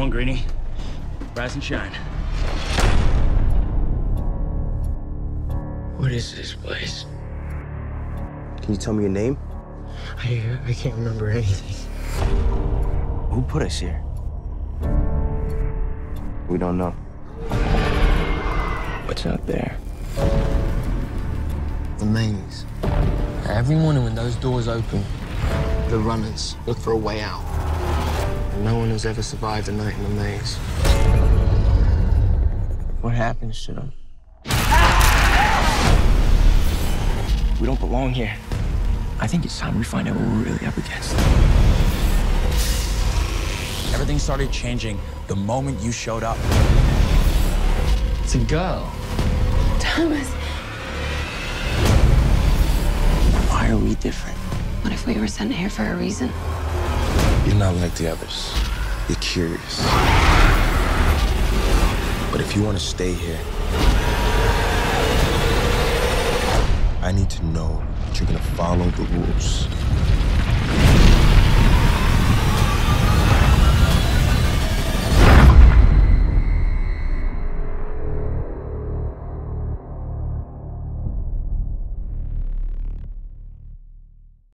on, Greenie. Rise and shine. What is this place? Can you tell me your name? I can't remember anything. Who put us here? We don't know. What's out there? The maze. Every morning when those doors open, The runners look for a way out. And no one has ever survived a night in the maze. what happens to them? We don't belong here. I think it's time we find out what we're really up against. Everything started changing the moment you showed up. It's a girl. Thomas, Why are we different? what if we were sent here for a reason? You're not like the others. You're curious. But if you want to stay here, I need to know that you're gonna follow the rules.